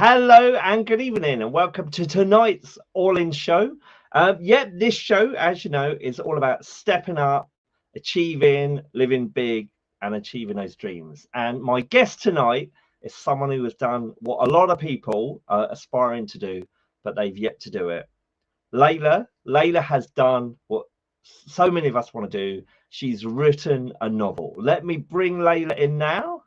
Hello and good evening, and welcome to tonight's All In show. This show, as you know, is all about stepping up, achieving, living big, and achieving those dreams. And my guest tonight is someone who has done what a lot of people are aspiring to do, but they've yet to do it. Layla has done what so many of us want to do. She's written a novel. Let me bring Layla in now.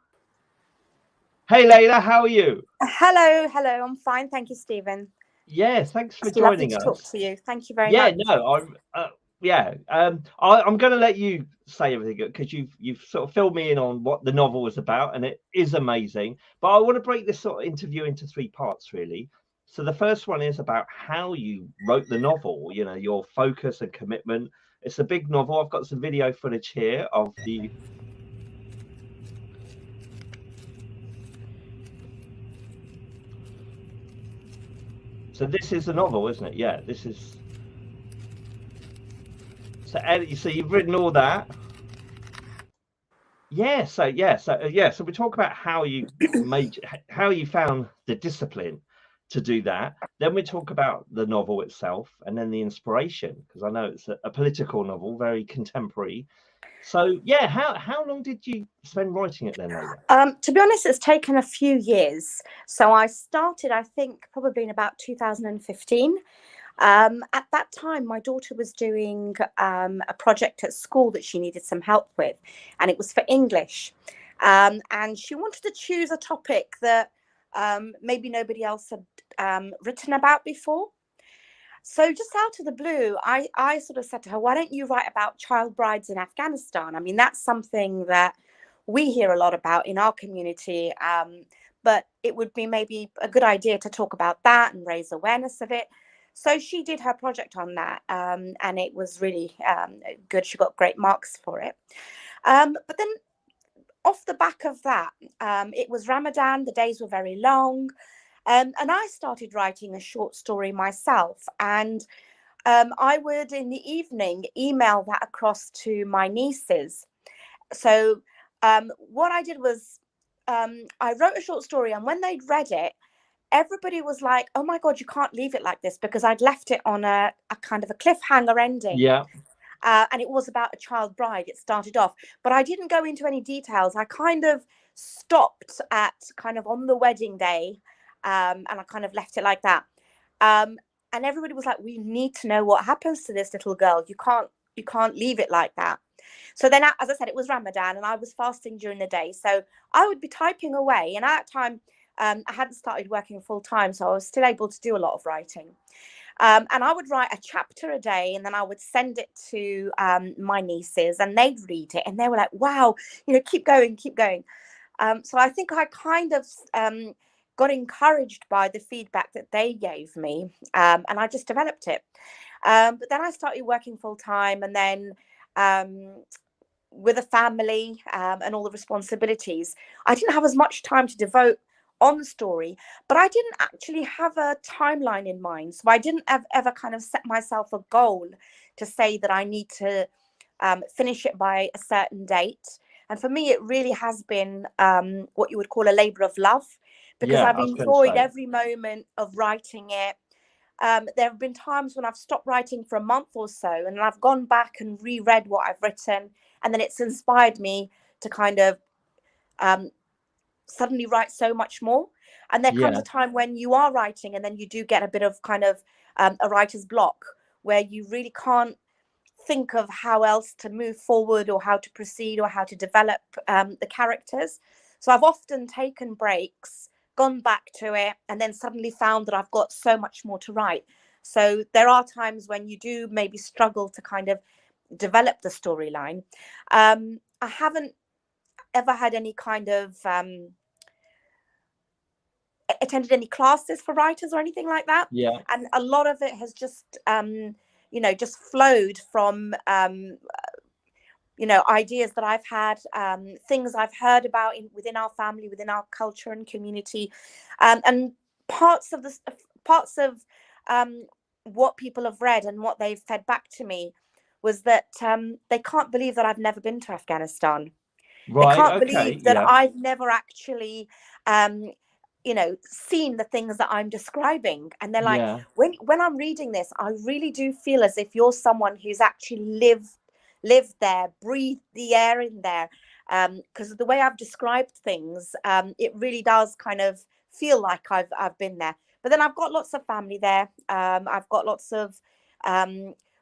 Hey, Layla, how are you? Hello. I'm fine. Thank you, Stephen. Yeah, thanks for It's lovely joining to talk us. to you. Thank you very Yeah, much. no, I'm going to let you say everything because you've sort of filled me in on what the novel was about, and it is amazing. But I want to break this sort of interview into three parts, really. So the first one is about how you wrote the novel. You know, your focus and commitment. It's a big novel. I've got some video footage here of the. So this is the novel, isn't it? Yeah, this is. So you've written all that. So we talk about how you how you found the discipline to do that. Then we talk about the novel itself, and then the inspiration, because I know it's a political novel, very contemporary. So yeah, how long did you spend writing it then, Laila? To be honest, it's taken a few years. So I started, I think, probably in about 2015. At that time, my daughter was doing a project at school that she needed some help with, and it was for English. And she wanted to choose a topic that maybe nobody else had written about before. So just out of the blue, I sort of said to her, why don't you write about child brides in Afghanistan? I mean, that's something that we hear a lot about in our community, but it would be maybe a good idea to talk about that and raise awareness of it. So she did her project on that, and it was really good. She got great marks for it. But then off the back of that, it was Ramadan, the days were very long. And I started writing a short story myself. And I would, in the evening, email that across to my nieces. So what I did was I wrote a short story, and when they'd read it, everybody was like, oh my God, you can't leave it like this, because I'd left it on a kind of a cliffhanger ending. Yeah, And it was about a child bride. It started off, but I didn't go into any details. I kind of stopped at kind of on the wedding day, and I kind of left it like that. And everybody was like, "We need to know what happens to this little girl. You can't leave it like that." So then, as I said, it was Ramadan, and I was fasting during the day. So I would be typing away, and at that time, I hadn't started working full time, so I was still able to do a lot of writing. And I would write a chapter a day, and then I would send it to my nieces, and they'd read it, and they were like, "Wow, keep going, keep going." So I think I kind of got encouraged by the feedback that they gave me, and I just developed it. But then I started working full time, and then with a family and all the responsibilities, I didn't have as much time to devote on the story, but I didn't actually have a timeline in mind. So I didn't ever kind of set myself a goal to say that I need to finish it by a certain date. And for me, it really has been what you would call a labor of love, because yeah, I've I was going to enjoyed say. every moment of writing it. There have been times when I've stopped writing for a month or so, and I've gone back and reread what I've written, and then it's inspired me to kind of suddenly write so much more. And there comes Yeah, a time when you are writing, and then you do get a bit of kind of a writer's block, where you really can't think of how else to move forward, or how to proceed, or how to develop the characters. So I've often taken breaks, gone back to it, and then suddenly found that I've got so much more to write. So there are times when you do maybe struggle to kind of develop the storyline. I haven't ever had any kind of attended any classes for writers or anything like that, yeah, and a lot of it has just just flowed from ideas that I've had, things I've heard about within our family, within our culture and community, and parts of the parts of what people have read and what they've fed back to me was that they can't believe that I've never been to Afghanistan. They right, can't okay, believe that yeah, I've never actually seen the things that I'm describing. And they're like, Yeah. when I'm reading this, I really do feel as if you're someone who's actually lived there, breathed the air in there. Because the way I've described things, it really does kind of feel like I've been there. But then I've got lots of family there. I've got lots of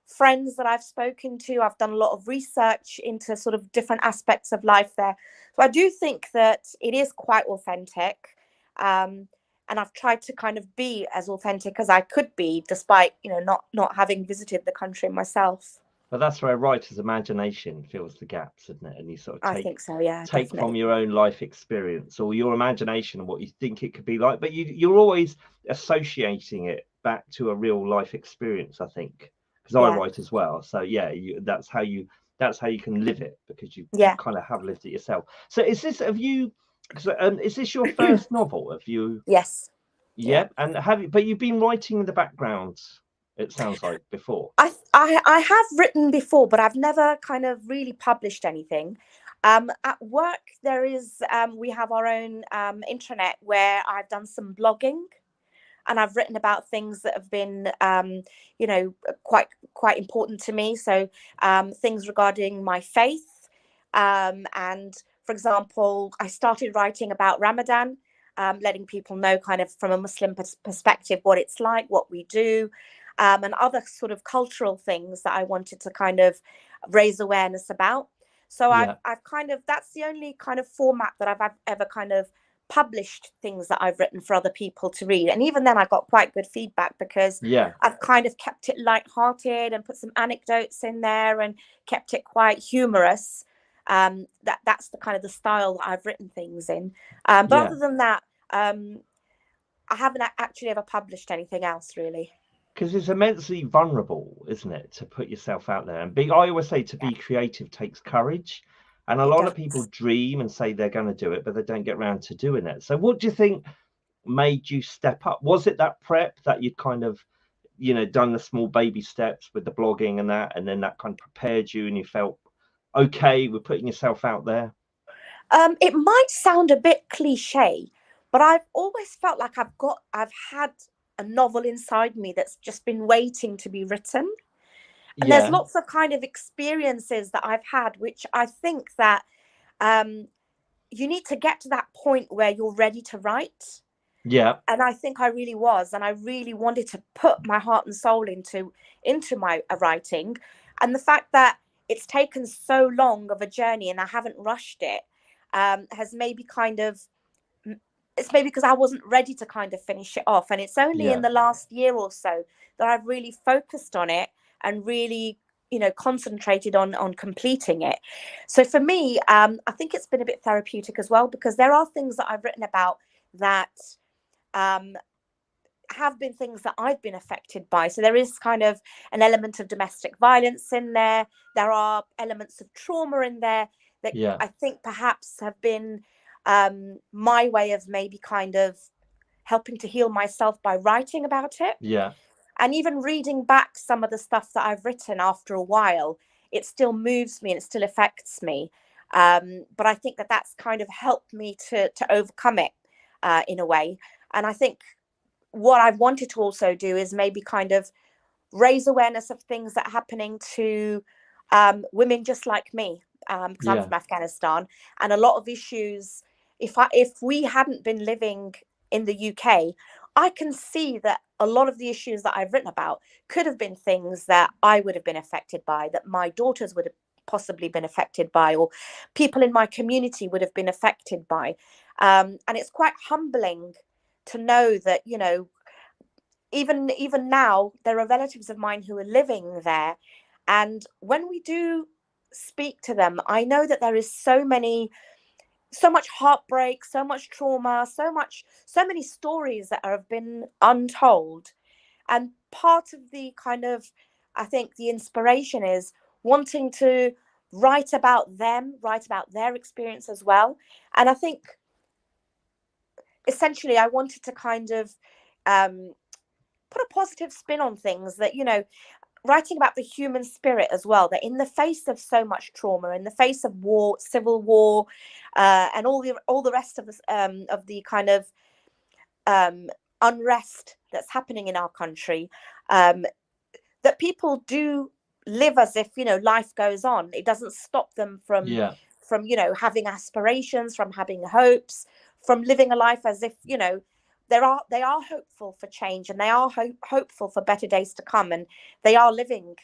friends that I've spoken to. I've done a lot of research into sort of different aspects of life there. So I do think that it is quite authentic. And I've tried to kind of be as authentic as I could be, despite, not having visited the country myself. But that's where a writer's imagination fills the gaps, isn't it? And you sort of I think so, yeah, take definitely. from your own life experience or your imagination and what you think it could be like. But you're always associating it back to a real life experience, I think, because I write as well. So yeah, that's how you can live it, because you kind of have lived it yourself. So is this is this your first novel? Have you? Yes. Yeah. And but you've been writing in the background, it sounds like, before. I have written before, but I've never kind of really published anything. At work, we have our own intranet where I've done some blogging, and I've written about things that have been, quite important to me. So things regarding my faith, and for example, I started writing about Ramadan, letting people know kind of from a Muslim perspective what it's like, what we do. And other sort of cultural things that I wanted to kind of raise awareness about. So I've kind of, that's the only kind of format that I've ever kind of published things that I've written for other people to read. And even then I got quite good feedback, because I've kind of kept it lighthearted and put some anecdotes in there and kept it quite humorous. That's the kind of the style that I've written things in. But other than that, I haven't actually ever published anything else, really. Because it's immensely vulnerable, isn't it, to put yourself out there? And I always say to be creative takes courage. And a lot of people dream and say they're going to do it, but they don't get around to doing it. So what do you think made you step up? Was it that prep that you'd kind of, done the small baby steps with the blogging and that, and then that kind of prepared you and you felt okay with putting yourself out there? It might sound a bit cliche, but I've always felt like I've had a novel inside me that's just been waiting to be written. And there's lots of kind of experiences that I've had, which I think that you need to get to that point where you're ready to write. Yeah. And I think I really was. And I really wanted to put my heart and soul into my writing. And the fact that it's taken so long of a journey and I haven't rushed it has maybe kind of, it's maybe because I wasn't ready to kind of finish it off. And it's only in the last year or so that I've really focused on it and really, concentrated on completing it. So for me, I think it's been a bit therapeutic as well, because there are things that I've written about that have been things that I've been affected by. So there is kind of an element of domestic violence in there. There are elements of trauma in there that I think perhaps have been my way of maybe kind of helping to heal myself by writing about it. Yeah. And even reading back some of the stuff that I've written after a while, it still moves me and it still affects me. But I think that that's kind of helped me to overcome it in a way. And I think what I've wanted to also do is maybe kind of raise awareness of things that are happening to women just like me, because I'm from Afghanistan, and a lot of issues. If we hadn't been living in the UK, I can see that a lot of the issues that I've written about could have been things that I would have been affected by, that my daughters would have possibly been affected by, or people in my community would have been affected by. And it's quite humbling to know that, even now, there are relatives of mine who are living there. And when we do speak to them, I know that there is so much heartbreak, so much trauma, so many stories that have been untold. And part of the kind of, I think the inspiration is wanting to write about them, write about their experience as well. And I think essentially I wanted to kind of put a positive spin on things, that, writing about the human spirit as well, that in the face of so much trauma, in the face of war, civil war, and all the rest of the kind of unrest that's happening in our country, that people do live as if, life goes on. It doesn't stop them from Yeah. having aspirations, from having hopes, from living a life as if, they are hopeful for change, and they are hopeful for better days to come, and they are living,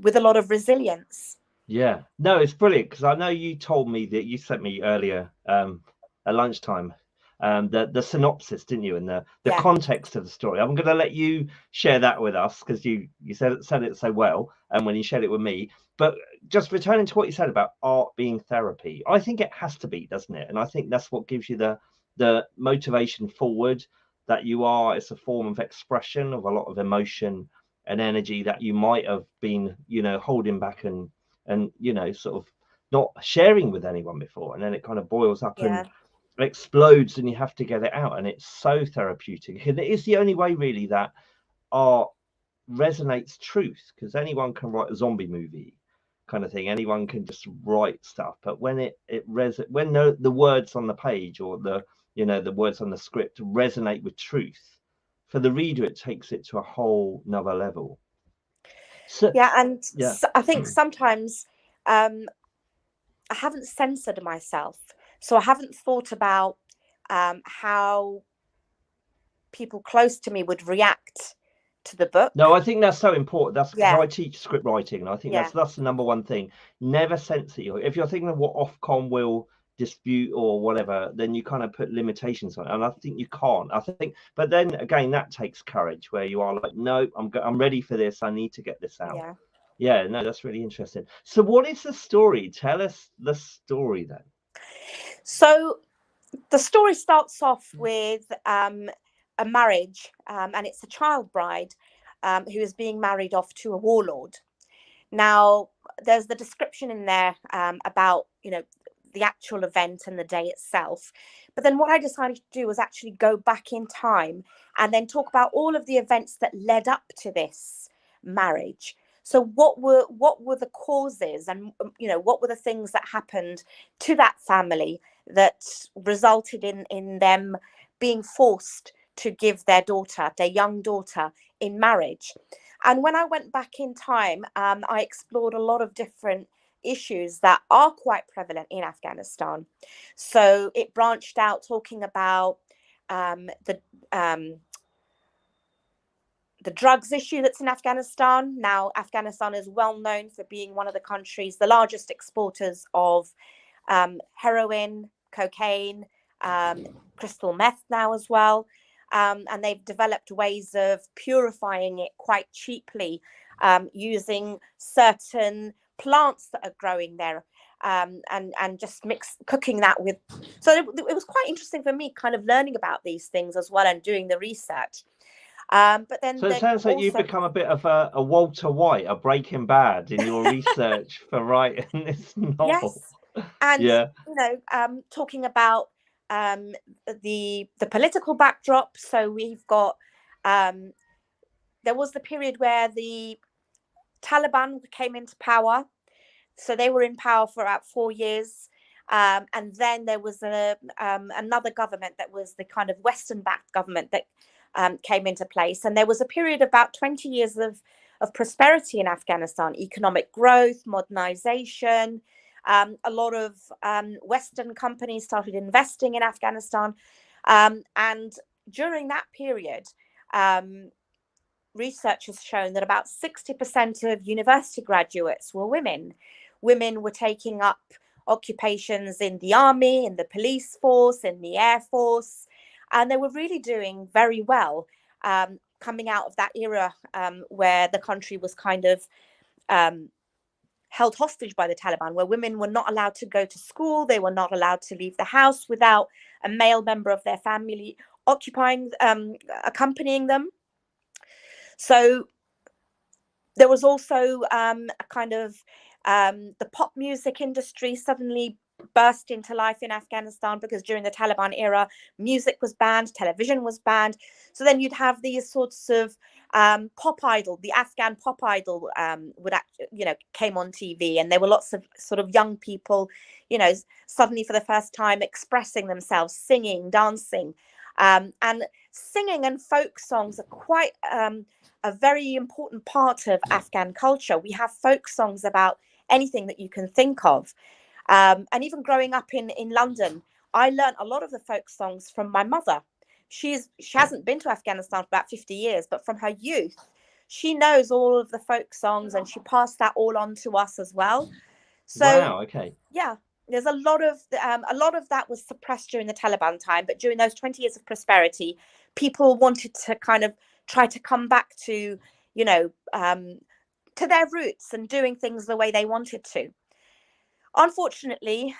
with a lot of resilience. Yeah. No, it's brilliant, because I know you told me that you sent me earlier, at lunchtime, the synopsis, didn't you, and the Yeah. context of the story. I'm going to let you share that with us, because you said it so well, and when you shared it with me. But just returning to what you said about art being therapy, I think it has to be, doesn't it? And I think that's what gives you the motivation forward, that you are, it's a form of expression of a lot of emotion and energy that you might have been, holding back and sort of not sharing with anyone before, and then it kind of boils up Yeah. and explodes, and you have to get it out, and it's so therapeutic. And it is the only way really that art resonates truth, because anyone can write a zombie movie kind of thing, anyone can just write stuff, but when when the words on the page, or the words on the script resonate with truth, for the reader it takes it to a whole nother level. So Yeah. And yeah. I think sometimes, I haven't censored myself, so I haven't thought about how people close to me would react to the No, book. I think that's so important. That's because Yeah. I teach script writing, and I think Yeah. that's the number one thing. Never censor you. If you're thinking of what Ofcom will dispute or whatever, then you kind of put limitations on it, and I think you can't. I think, but then again, that takes courage, where you are like, no, I'm ready for this. I need to get this out. Yeah. Yeah, no, that's really interesting. So, what is the story? Tell us the story then. So the story starts off with a marriage, and it's a child bride who is being married off to a warlord. Now, there's the description in there about, the actual event and the day itself. But then what I decided to do was actually go back in time and then talk about all of the events that led up to this marriage. So what were the causes, and what were the things that happened to that family that resulted in them being forced to give their young daughter, in marriage. And when I went back in time, I explored a lot of different issues that are quite prevalent in Afghanistan. So it branched out talking about the drugs issue that's in Afghanistan. Now, Afghanistan is well known for being one of the countries, the largest exporters of heroin, cocaine, crystal meth now as well. And they've developed ways of purifying it quite cheaply, using certain plants that are growing there, and just cooking that with. So it was quite interesting for me, kind of learning about these things as well and doing the research. But then So it sounds like you've become a bit of a Walter White, a Breaking Bad, in your research for writing this novel. Yes, and Yeah. talking about the political backdrop. So we've got there was the period where the Taliban came into power. So they were in power for about 4 years. And then there was another government that was the kind of Western-backed government that came into place. And there was a period of about 20 years of prosperity in Afghanistan, economic growth, modernization. A lot of Western companies started investing in Afghanistan. And during that period, research has shown that about 60% of university graduates were women. Women were taking up occupations in the army, in the police force, in the air force, and they were really doing very well, coming out of that era where the country was kind of held hostage by the Taliban, where women were not allowed to go to school, they were not allowed to leave the house without a male member of their family accompanying them. So there was also a kind of the pop music industry suddenly burst into life in Afghanistan, because during the Taliban era, music was banned, television was banned. So then you'd have these sorts of pop idol, the Afghan pop idol came on TV, and there were lots of sort of young people, suddenly for the first time expressing themselves, singing, dancing. And singing and folk songs are quite a very important part of Afghan culture. We have folk songs about anything that you can think of. And even growing up in London, I learned a lot of the folk songs from my mother. She hasn't been to Afghanistan for about 50 years, but from her youth, she knows all of the folk songs, and she passed that all on to us as well. So, Wow. Okay. yeah, there's a lot of that was suppressed during the Taliban time, but during those 20 years of prosperity, people wanted to kind of try to come back to, to their roots and doing things the way they wanted to. Unfortunately,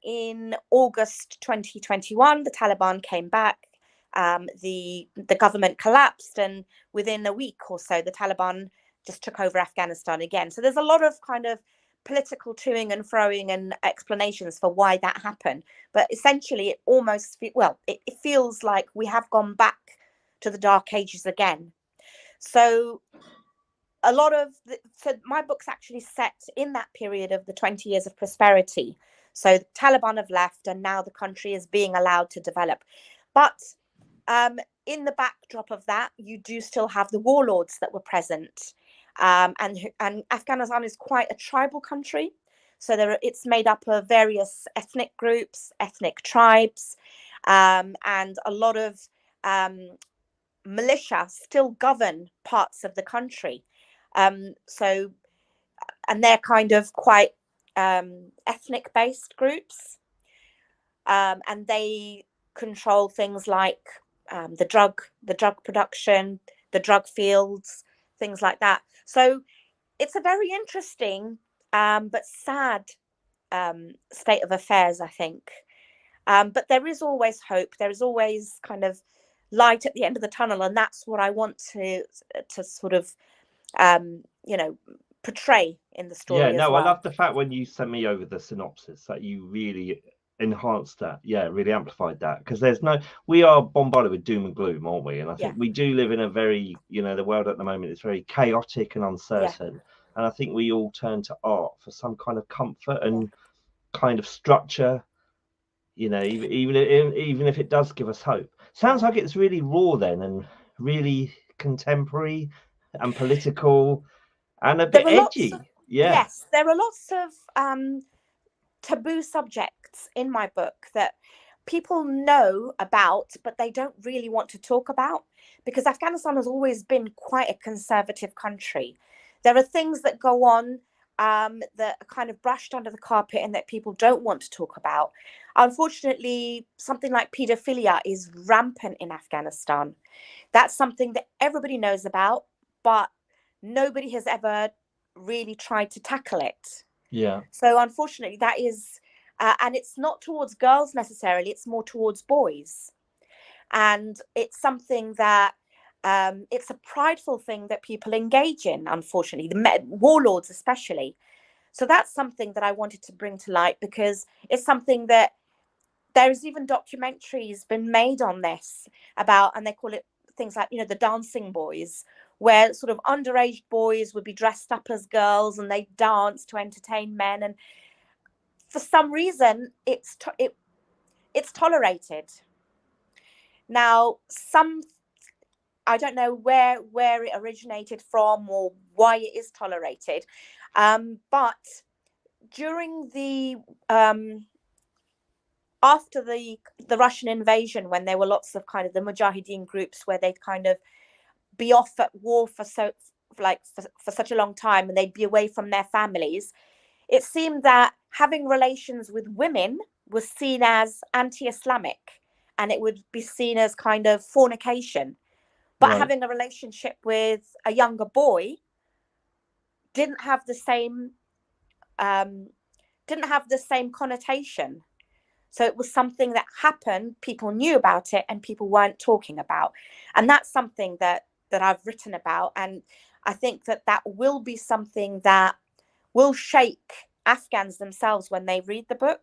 in August 2021, the Taliban came back. The government collapsed, and within a week or so, the Taliban just took over Afghanistan again. So there's a lot of kind of political toing and froing and explanations for why that happened. But essentially, it almost it feels like we have gone back to the dark ages again. So so my book's actually set in that period of the 20 years of prosperity. So the Taliban have left, and now the country is being allowed to develop. But in the backdrop of that, you do still have the warlords that were present. And Afghanistan is quite a tribal country. So it's made up of various ethnic groups, ethnic tribes, and a lot of militia still govern parts of the country. And they're kind of quite ethnic based groups, and they control things like the drug production, the drug fields, things like that. So it's a very interesting but sad state of affairs, I think. But there is always hope. There is always kind of light at the end of the tunnel, and that's what I want to sort of portray in the story. Yeah, no, well. I love the fact when you sent me over the synopsis that you really enhanced that. Yeah, really amplified that, because we are bombarded with doom and gloom, aren't we? And I think we do live in a very, the world at the moment is very chaotic and uncertain. And I think we all turn to art for some kind of comfort and kind of structure, even if it does give us hope. Sounds like it's really raw then, and really contemporary and political and a bit edgy. Yes, there are lots of taboo subjects in my book that people know about, but they don't really want to talk about, because Afghanistan has always been quite a conservative country. There are things that go on that are kind of brushed under the carpet and that people don't want to talk about. Unfortunately, something like paedophilia is rampant in Afghanistan. That's something that everybody knows about, but nobody has ever really tried to tackle it. Yeah. So unfortunately, that is, and it's not towards girls necessarily, it's more towards boys. And it's something that, it's a prideful thing that people engage in, unfortunately, the warlords especially. So that's something that I wanted to bring to light, because it's something that there's even documentaries been made on this about, and they call it things like, the dancing boys, where sort of underage boys would be dressed up as girls and they dance to entertain men. And for some reason, it's tolerated. Now, I don't know where it originated from or why it is tolerated. But during the after the Russian invasion, when there were lots of kind of the Mujahideen groups where they'd kind of be off at war for such a long time, and they'd be away from their families, it seemed that having relations with women was seen as anti-Islamic, and it would be seen as kind of fornication. But having a relationship with a younger boy didn't have the same connotation. So it was something that happened, people knew about it, and people weren't talking about. And that's something that I've written about. And I think that will be something that will shake Afghans themselves when they read the book.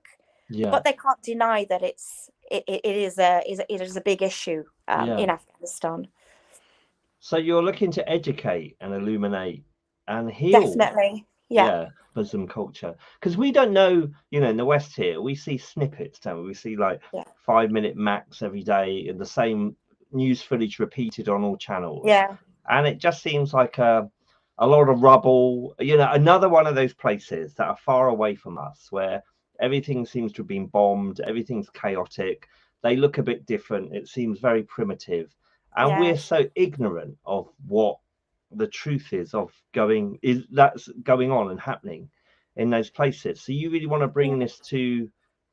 Yeah. But they can't deny that it is a big issue in Afghanistan. So you're looking to educate and illuminate and heal. Definitely. Yeah, Muslim culture. Because we don't know, you know, in the West here, we see snippets, don't we? We see like Yeah. 5 minute max every day and the same news footage repeated on all channels. Yeah. And it just seems like a lot of rubble, you know, another one of those places that are far away from us where everything seems to have been bombed, everything's chaotic. They look a bit different. It seems very primitive. And Yeah. we're so ignorant of what the truth is of that's going on and happening in those places. So you really want to bring this to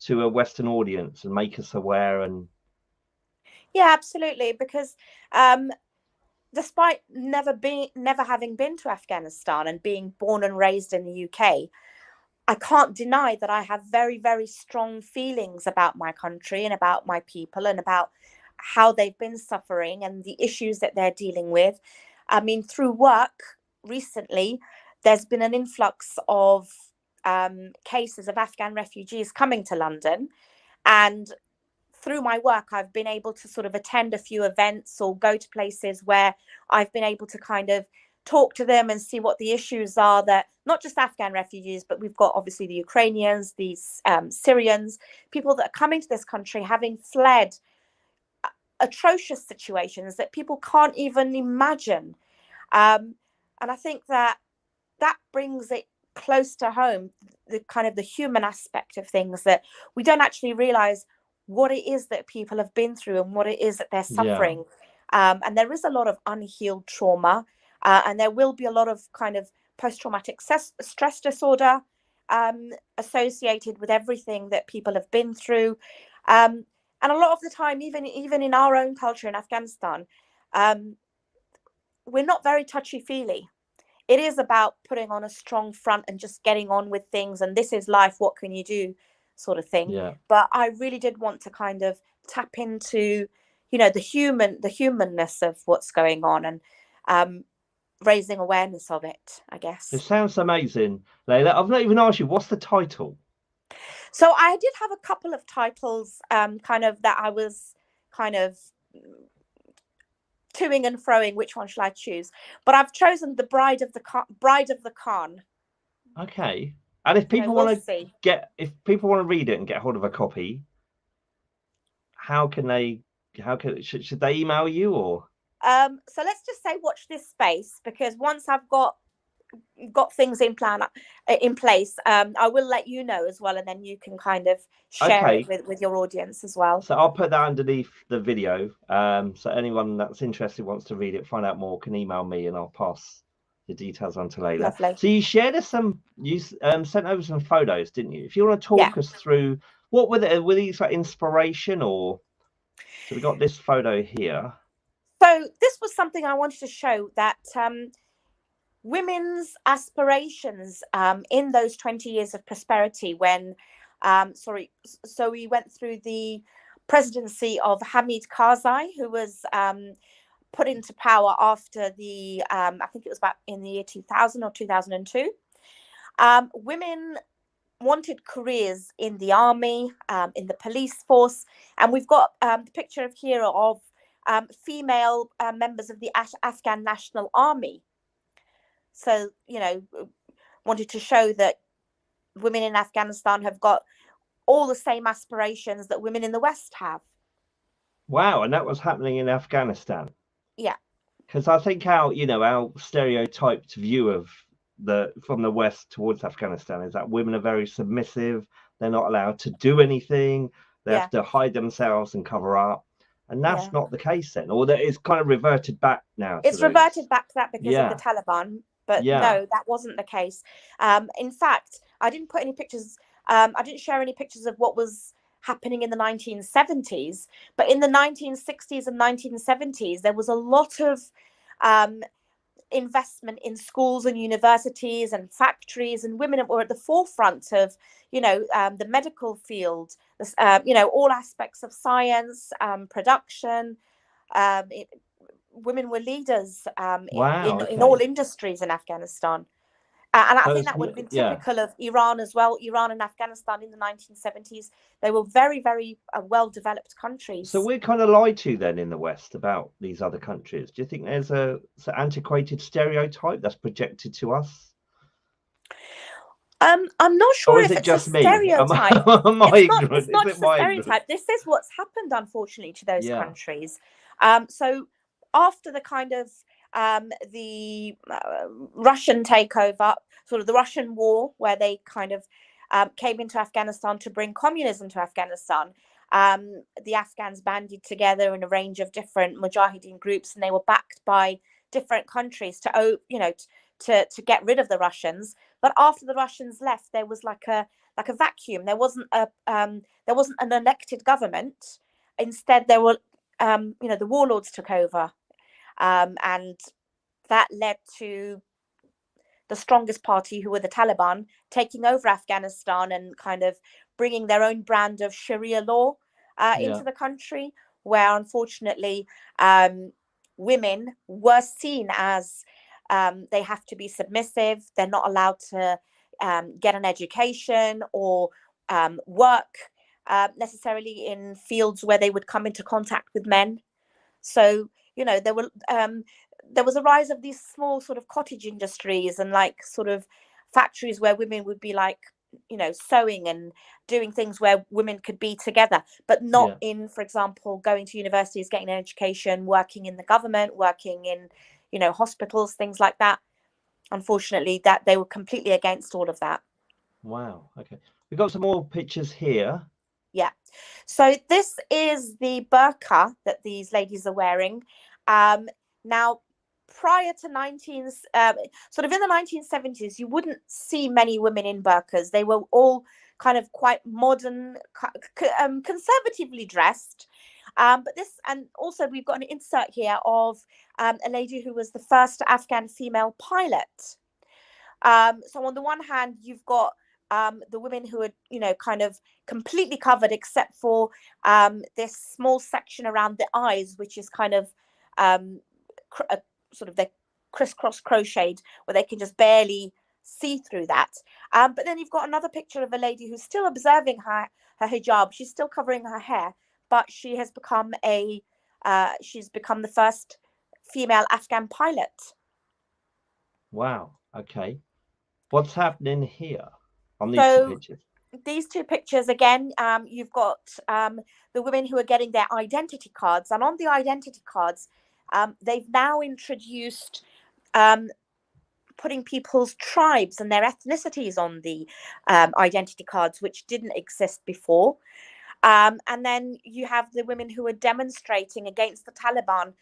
a Western audience and make us aware. And Yeah, absolutely. Because despite never having been to Afghanistan and being born and raised in the UK, I can't deny that I have very, very strong feelings about my country and about my people and about how they've been suffering and the issues that they're dealing with. I mean, through work recently, there's been an influx of cases of Afghan refugees coming to London. And through my work, I've been able to sort of attend a few events or go to places where I've been able to kind of talk to them and see what the issues are, that not just Afghan refugees, but we've got obviously the Ukrainians, these Syrians, people that are coming to this country having fled atrocious situations that people can't even imagine. And I think that brings it close to home, the kind of the human aspect of things, that we don't actually realize what it is that people have been through and what it is that they're suffering. And there is a lot of unhealed trauma, and there will be a lot of kind of post-traumatic stress disorder associated with everything that people have been through. And a lot of the time, even in our own culture in Afghanistan, we're not very touchy-feely. It is about putting on a strong front and just getting on with things, and this is life, what can you do, sort of thing. But I really did want to kind of tap into, you know, the humanness of what's going on, and raising awareness of it, I guess. It sounds amazing, Laila. I've not even asked you, what's the title? So I did have a couple of titles, kind of, that I was kind of toing and froing, which one shall I choose? But I've chosen the Bride of the Khan. Okay. And if people want to read it and get hold of a copy, should they email you, or? So let's just say watch this space, because once I've got things in place, I will let you know as well, and then you can kind of share it with your audience as well. So I'll put that underneath the video, so anyone that's interested, wants to read it, find out more, can email me and I'll pass the details on to Laila. Lovely. So you shared us you sent over some photos, didn't you? If you want to talk us through, what were these like inspiration, or? So we got this photo here. So this was something I wanted to show, that women's aspirations in those 20 years of prosperity, when so we went through the presidency of Hamid Karzai, who was put into power after the I think it was about in the year 2000 or 2002. Women wanted careers in the army, in the police force, and we've got the picture here of female members of the Afghan National Army. So, you know, wanted to show that women in Afghanistan have got all the same aspirations that women in the West have. Wow, and that was happening in Afghanistan. Yeah. Because I think our stereotyped view from the West towards Afghanistan is that women are very submissive. They're not allowed to do anything. They have to hide themselves and cover up. And that's not the case then, or that it's kind of reverted back now. It's reverted back to that because of the Taliban. But no, that wasn't the case. In fact, I didn't put any pictures. I didn't share any pictures of what was happening in the 1970s. But in the 1960s and 1970s, there was a lot of investment in schools and universities and factories, and women were at the forefront of, you know, the medical field, you know, all aspects of science, production. Women were leaders in all industries in Afghanistan. And I think that would have been typical of Iran as well. Iran and Afghanistan in the 1970s, they were very, very well-developed countries. So we're kind of lied to then in the West about these other countries. Do you think there's an antiquated stereotype that's projected to us? I'm not Or sure is if it it's a just me? stereotype. Am I ignorant? It's Is not it just a my ignorance? stereotype. This is what's happened, unfortunately, to those Yeah. countries. So after the kind of the Russian takeover, sort of the Russian war, where they kind of came into Afghanistan to bring communism to Afghanistan, the Afghans banded together in a range of different Mujahideen groups, and they were backed by different countries to, to get rid of the Russians. But after the Russians left, there was like a vacuum. There wasn't an elected government. Instead, there were the warlords took over, and that led to the strongest party, who were the Taliban, taking over Afghanistan and kind of bringing their own brand of Sharia law into the country, where unfortunately women were seen as they have to be submissive. They're not allowed to get an education or work necessarily in fields where they would come into contact with men. So there was a rise of these small sort of cottage industries and like sort of factories where women would be like sewing and doing things where women could be together, but not in, for example, going to universities, getting an education, working in the government, working in hospitals, things like that. Unfortunately, that they were completely against all of that. Wow. Okay, we've got some more pictures here. Yeah, so this is the burqa that these ladies are wearing. Now, prior to sort of in the 1970s, you wouldn't see many women in burqas. They were all kind of quite modern, conservatively dressed. But this, and also we've got an insert here of a lady who was the first Afghan female pilot. So on the one hand, you've got the women who are, kind of completely covered except for this small section around the eyes, which is kind of sort of the crisscross crocheted, where they can just barely see through that. But then you've got another picture of a lady who's still observing her hijab. She's still covering her hair, but she has become she's become the first female Afghan pilot. Wow. Okay. What's happening here on these So, two pictures? These two pictures again, you've got the women who are getting their identity cards, and on the identity cards, they've now introduced putting people's tribes and their ethnicities on the identity cards, which didn't exist before. And then you have the women who are demonstrating against the Taliban,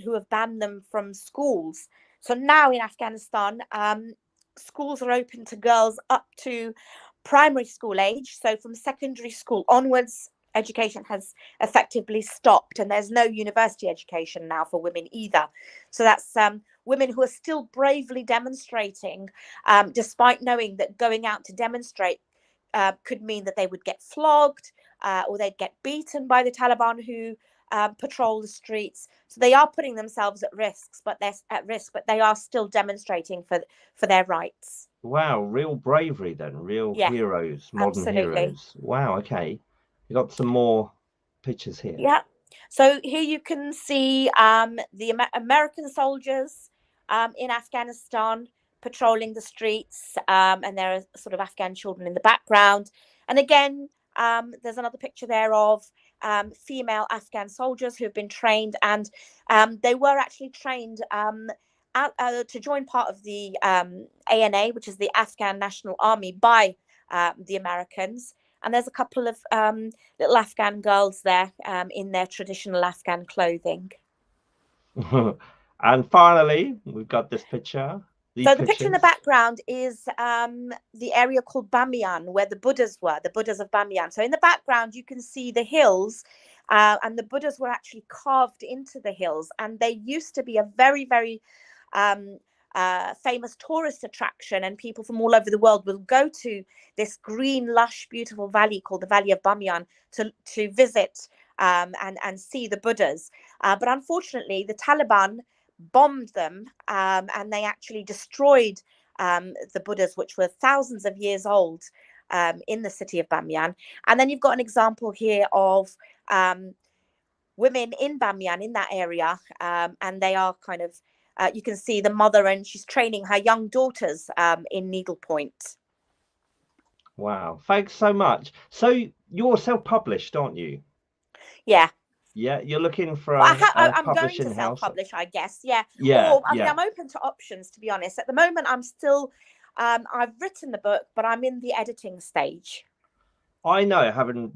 who have banned them from schools. So now in Afghanistan, schools are open to girls up to primary school age. So from secondary school onwards, education has effectively stopped, and there's no university education now for women either. So that's women who are still bravely demonstrating, despite knowing that going out to demonstrate could mean that they would get flogged, or they'd get beaten by the Taliban who patrol the streets. So they are putting themselves at risk, but they are still demonstrating for their rights. Wow, real bravery then, real heroes, modern heroes. Wow, okay. You got some more pictures here. Yeah. So here you can see the American soldiers in Afghanistan patrolling the streets, and there are sort of Afghan children in the background. And again, there's another picture there of female Afghan soldiers who have been trained, and they were actually trained to join part of the ANA, which is the Afghan National Army, by the Americans. And there's a couple of little Afghan girls there in their traditional Afghan clothing. And finally, we've got this picture. So the picture in the background is the area called Bamiyan, where the Buddhas were, the Buddhas of Bamiyan. So in the background, you can see the hills, and the Buddhas were actually carved into the hills. And they used to be a very, very famous tourist attraction, and people from all over the world will go to this green, lush, beautiful valley called the Valley of Bamiyan to visit and see the Buddhas. But unfortunately, the Taliban bombed them, and they actually destroyed the Buddhas, which were thousands of years old, in the city of Bamiyan. And then you've got an example here of women in Bamiyan, in that area, and they are kind of, you can see the mother, and she's training her young daughters in needlepoint. Wow. Thanks so much. So you're self-published, aren't you? Yeah. Yeah, you're looking for I'm going publishing to house. self-publish, I guess. Yeah. Yeah, Or I mean, yeah. I'm open to options, to be honest. At the moment, I'm still. I've written the book, but I'm in the editing stage. I know, having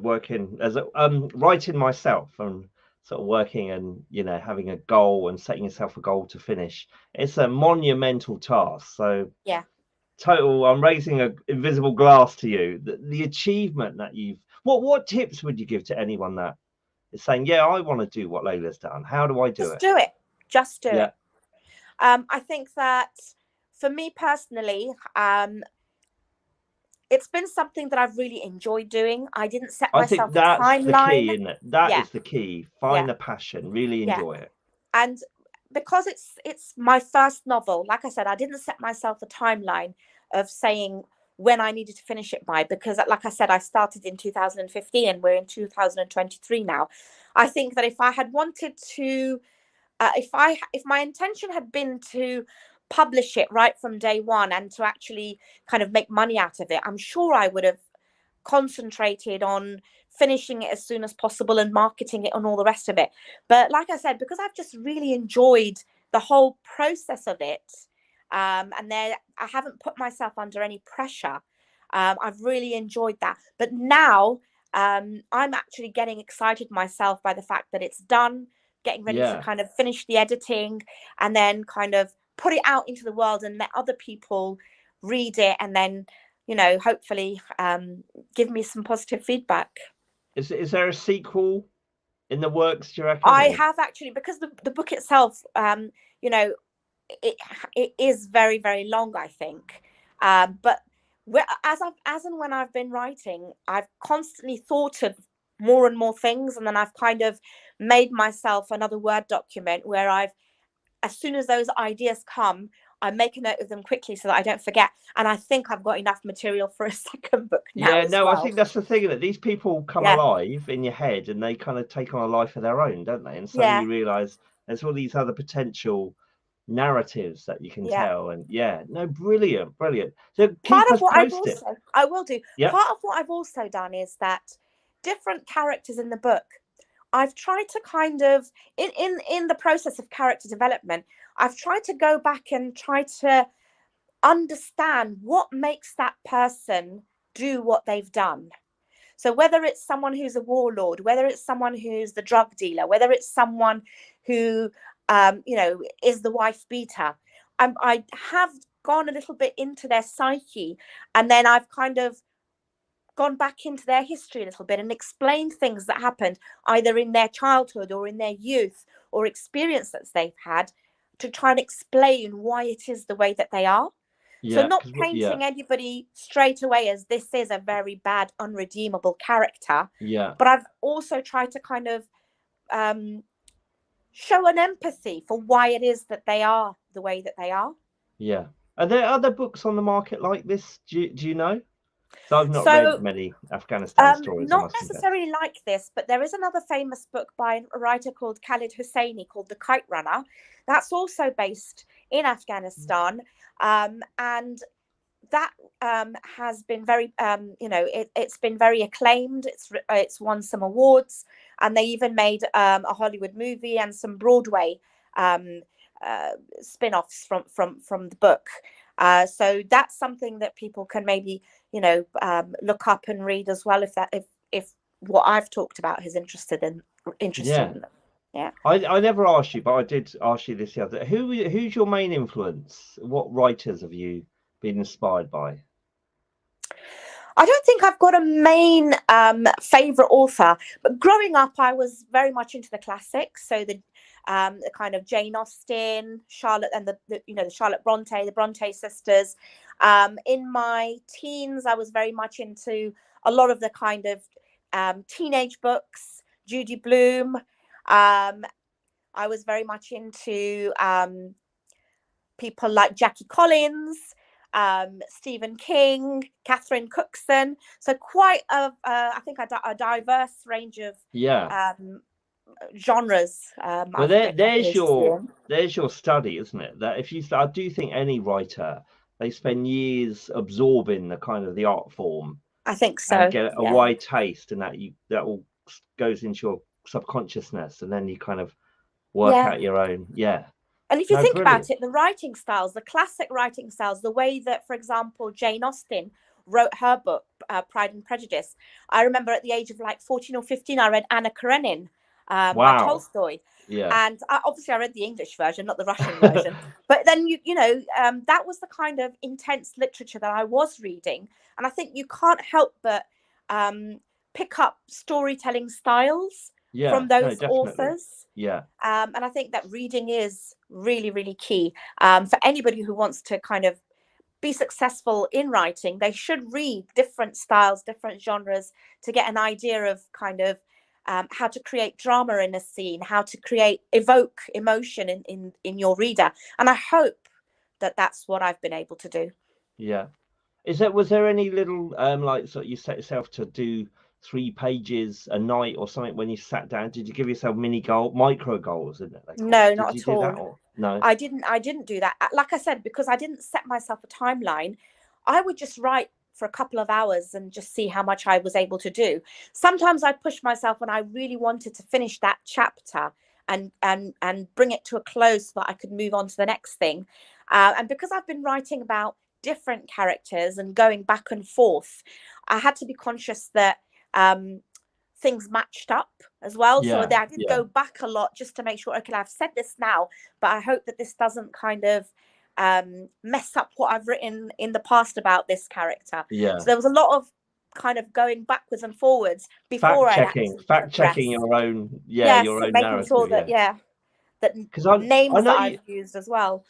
working as a writing myself and sort of working and having a goal and setting yourself a goal to finish. It's a monumental task. So Yeah. total, I'm raising a invisible glass to you. The achievement that you've. What tips would you give to anyone that is saying, yeah, I want to do what Laila's done? How do I do Just it? do it. Just do Yeah, it. I think that for me personally, it's been something that I've really enjoyed doing. I didn't set I think myself a that's the timeline. key, isn't it? That Yeah. is the key. Yeah. Find the passion, really Yeah. enjoy it. And because it's my first novel, like I said, I didn't set myself a timeline of saying when I needed to finish it by, because like I said, I started in 2015 and we're in 2023 now. I think that if I had wanted to, if my intention had been to publish it right from day one and to actually kind of make money out of it, I'm sure I would have concentrated on finishing it as soon as possible and marketing it and all the rest of it. But like I said, because I've just really enjoyed the whole process of it, and there I haven't put myself under any pressure. I've really enjoyed that. But now I'm actually getting excited myself by the fact that it's done, getting ready to Yeah. kind of finish the editing and then kind of put it out into the world and let other people read it and then hopefully give me some positive feedback. Is there a sequel in the works, do you reckon? I Or have actually, because the book itself, you know, it is very, very long, I think. But as and when I've been writing, I've constantly thought of more and more things, and then I've kind of made myself another Word document where as soon as those ideas come, I make a note of them quickly so that I don't forget. And I think I've got enough material for a second book now yeah, as no, I well. think that's the thing, that these people come Yeah, alive in your head and they kind of take on a life of their own, don't they? And suddenly yeah, you realize there's all these other potential narratives that you can yeah. tell. And yeah, no, brilliant, brilliant. So Part keep of us what posted. I will do. Yeah, Part of what I've also done is that different characters in the book, I've tried to kind of in the process of character development, I've tried to go back and try to understand what makes that person do what they've done. So whether it's someone who's a warlord, whether it's someone who's the drug dealer, whether it's someone who is the wife beater, I have gone a little bit into their psyche, and then I've kind of gone back into their history a little bit and explained things that happened either in their childhood or in their youth or experience that they've had, to try and explain why it is the way that they are. So yeah, not because yeah, painting anybody straight away as this is a very bad, unredeemable character, yeah, but I've also tried to kind of show an empathy for why it is that they are the way that they are. yeah. Are there other books on the market like this? Do you know? So I've not read So many Afghanistan stories, I not must confess. necessarily like this, but there is another famous book by a writer called Khalid Hosseini called The Kite Runner. That's also based in Afghanistan, and that has been very, it's been very acclaimed. It's won some awards, and they even made a Hollywood movie and some Broadway um, spin-offs from the book. So that's something that people can maybe look up and read as well, if what I've talked about is interesting Yeah. them. Yeah. I never asked you, but I did ask you this the other. Who's your main influence? What writers have you been inspired by? I don't think I've got a main favorite author, but growing up, I was very much into the classics. So the kind of Jane Austen, Charlotte, and the Charlotte Bronte, the Bronte sisters. In my teens, I was very much into a lot of the kind of teenage books, Judy Blume. I was very much into people like Jackie Collins, Stephen King, Catherine Cookson. So quite I think a diverse range of Yeah. genres. Well, I've been there's interested your in. there's your study, isn't it? That if you, I do think any writer they spend years absorbing the kind of the art form I think so. and get a Yeah. wide taste, and that all goes into your subconsciousness, and then you kind of work Yeah. out your own. Yeah. And if you No, think brilliant. about it, the writing styles, the classic writing styles, the way that, for example, Jane Austen wrote her book, Pride and Prejudice. I remember at the age of like 14 or 15, I read Anna Karenina by Wow. Tolstoy. Yeah. And obviously I read the English version, not the Russian version. But then, that was the kind of intense literature that I was reading. And I think you can't help but pick up storytelling styles from those authors. Yeah. And I think that reading is really, really key for anybody who wants to kind of be successful in writing. They should read different styles, different genres to get an idea of kind of how to create drama in a scene, how to evoke emotion in your reader. And I hope that that's what I've been able to do. Yeah. Was there any little like, so you set yourself to do 3 pages a night or something when you sat down? Did you give yourself micro goals, isn't it? No, not at all. That, or? No, I didn't do that. Like I said, because I didn't set myself a timeline, I would just write for a couple of hours and just see how much I was able to do. Sometimes I pushed myself when I really wanted to finish that chapter and bring it to a close so that I could move on to the next thing. And because I've been writing about different characters and going back and forth, I had to be conscious that things matched up as well. So I did go back a lot just to make sure, okay, I've said this now, but I hope that this doesn't kind of mess up what I've written in the past about this character. So there was a lot of kind of going backwards and forwards before fact checking your own your own making narrative, sure that that names that I've used as well.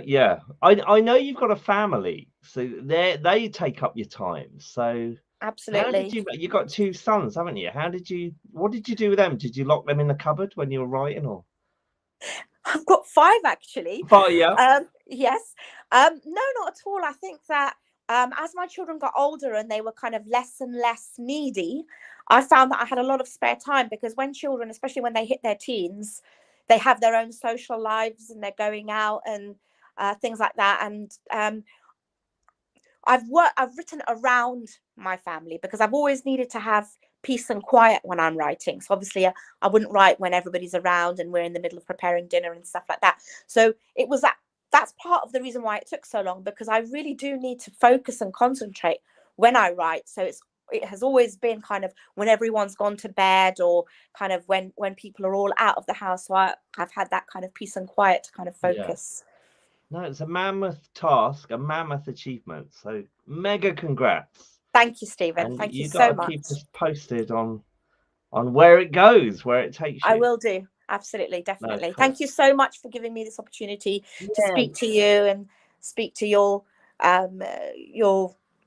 Yeah, I know you've got a family, so they take up your time. So absolutely, you got 2 sons, haven't you? What did you do with them? Did you lock them in the cupboard when you were writing, or? I've got 5 actually. 5, yeah. Yes. No, not at all. I think that as my children got older and they were kind of less and less needy, I found that I had a lot of spare time, because when children, especially when they hit their teens, they have their own social lives and they're going out and things like that. And I've written around my family because I've always needed to have peace and quiet when I'm writing. So obviously I wouldn't write when everybody's around and we're in the middle of preparing dinner and stuff like that. So it was that's part of the reason why it took so long, because I really do need to focus and concentrate when I write. So it has always been kind of when everyone's gone to bed, or kind of when people are all out of the house. So I've had that kind of peace and quiet to kind of focus. No, it's a mammoth task, a mammoth achievement. So mega congrats. Thank you, Stephen. Thank you so much. Keep us posted on where it goes, where it takes you. I will do. Absolutely, definitely. Thank you so much for giving me this opportunity to speak to you and speak to your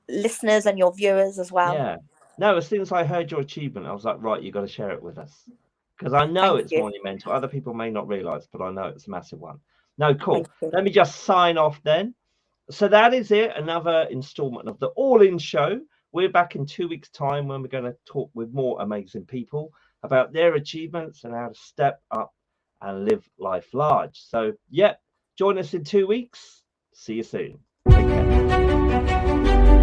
listeners and your viewers as well. Yeah. No, as soon as I heard your achievement, I was like, right, you've got to share it with us, because I know it's monumental. Other people may not realize, but I know it's a massive one. No, cool. Let me just sign off then. So that is it. Another installment of the All In Show. We're back in 2 weeks' time when we're going to talk with more amazing people about their achievements and how to step up and live life large. So, join us in 2 weeks. See you soon. Take care.